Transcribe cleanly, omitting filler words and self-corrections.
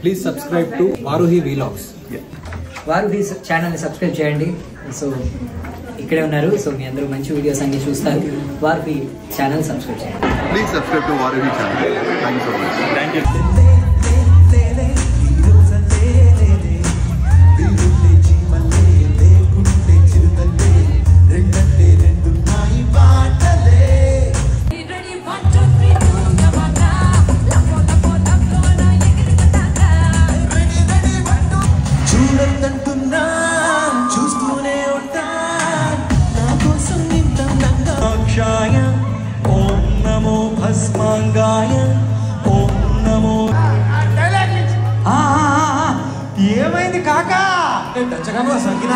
Please subscribe to Varuhi Vlogs. Varuhi ఛానల్ని subscribe చేయండి. So ఇక్కడే ఉన్నారు. సో మీ అందరూ మంచి వీడియోస్ అన్ని చూస్తారు. Varuhi ఛానల్ సబ్స్క్రైబ్ చేయండి. Please subscribe to Varuhi channel. Thank you so much. Thank you. ఓం నమో భస్మాంగాయ ఓం నమో ఏమైంది కాకా సంగీత